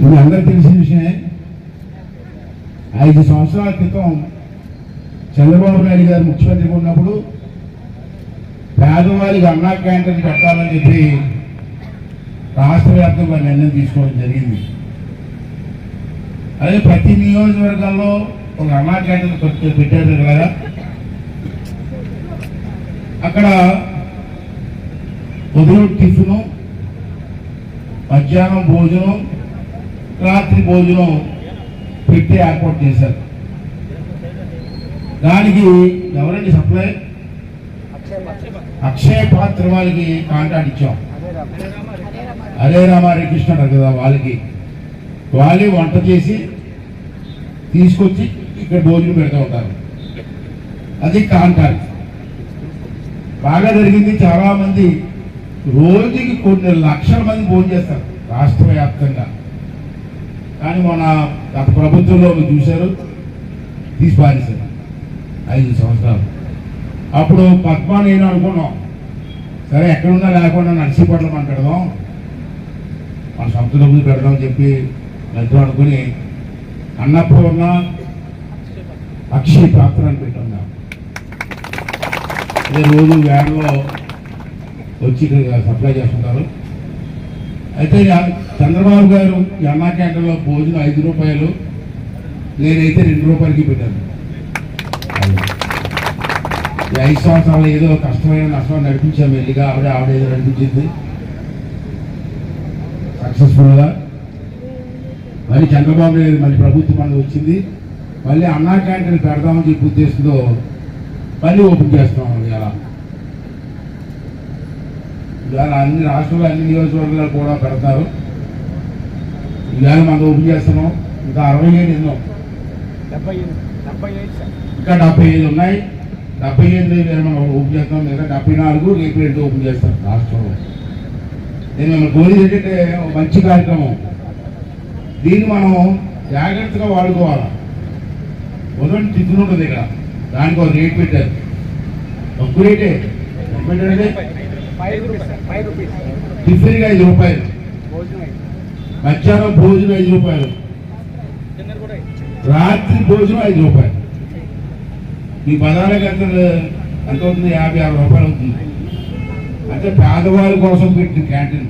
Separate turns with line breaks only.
ఇది అందరికి తెలిసిన విషయమే. 5 సంవత్సరాల క్రితం చంద్రబాబు నాయుడు గారు ముఖ్యమంత్రిగా ఉన్నప్పుడు పేదవారికి అన్నా క్యాంటీన్ పెట్టాలని చెప్పి రాష్ట్ర వ్యాప్తంగా నిర్ణయం తీసుకోవడం జరిగింది. అలాగే ప్రతి నియోజకవర్గాల్లో ఒక అన్నా క్యాంటీన్ పెట్టారు కదా. అక్కడ ఉదయం టిఫిను, మధ్యాహ్నం భోజనం, రాత్రి భోజనం పెట్టి ఏర్పాటు చేశారు. దానికి ఎవరండి సప్లై? అక్షయ పాత్ర వాళ్ళకి కాంట్రాక్ట్ ఇచ్చాం. హరే రామ హరే కృష్ణ అంటారు కదా, వాళ్ళే వంట చేసి తీసుకొచ్చి ఇక్కడ భోజనం పెడతా ఉంటారు. అది కాంట్రాక్ట్ బాగా జరిగింది. చాలా మంది రోజుకి కొన్ని లక్షల మంది భోజనం చేస్తారు రాష్ట్ర వ్యాప్తంగా. కానీ మన గత ప్రభుత్వంలో మీరు చూశారు, తీసి పారేశారు 5 సంవత్సరాలు. అప్పుడు పద్మా నేను అనుకున్నాం, సరే ఎక్కడున్నా లేకుండా నర్సీపట్ల మనం పెడదాం, మన సొంత డబ్బులు పెడదాం అని చెప్పి ఎంతో అనుకుని అన్నపూర్ణ అక్షయ పాత్ర అని పెట్టున్నాం. అదే రోజు వ్యాన్లో వచ్చి సప్లై చేస్తుంటారు. అయితే చంద్రబాబు గారు ఈ అన్నా క్యాంటీన్లో భోజనం 5 రూపాయలు, నేనైతే 2 రూపాయలకి పెట్టాను. ఈ 5 సంవత్సరాలు ఏదో కష్టమైన నష్టం నడిపించాం వెళ్ళిగా. ఆవిడ ఏదో నడిపించింది సక్సెస్ఫుల్గా. మళ్ళీ చంద్రబాబు నాయుడు మళ్ళీ ప్రభుత్వం మనకు వచ్చింది. మళ్ళీ అన్నా క్యాంటీన్ పెడదామని చెప్పి ఉద్దేశంతో మళ్ళీ ఓపెన్ చేస్తున్నాం. ఇవాళ అన్ని రాష్ట్రాలు అన్ని నియోజకవర్గాలు కూడా పెడతారు. ఇవాళ మనం ఓపెన్ చేస్తున్నాం. ఇంకా 67 ఎన్నో, ఇంకా 75 ఉన్నాయి. 78 మనం ఓపెన్ చేస్తాం. లేదా 74 రేపు ఓపెన్ చేస్తాం రాష్ట్రంలో. నేను మిమ్మల్ని కోరేది ఏంటంటే మంచి కార్యక్రమం, దీన్ని మనం జాగ్రత్తగా వాడుకోవాలి. ఉదయం టిఫిన్ ఉంటుంది ఇక్కడ, దానికి ఒక రేట్ పెట్టారు. తక్కువ రేటే పెట్టారంటే టిఫిన్గా 5 రూపాయలు, మధ్యాహ్నం భోజనం 5 రూపాయలు, రాత్రి భోజనం 5 రూపాయలు. మీ పదాలకు ఎంత అవుతుంది? 50-60 రూపాయలు అవుతుంది. అంటే పేదవాళ్ళ కోసం పెట్టిన క్యాంటీన్.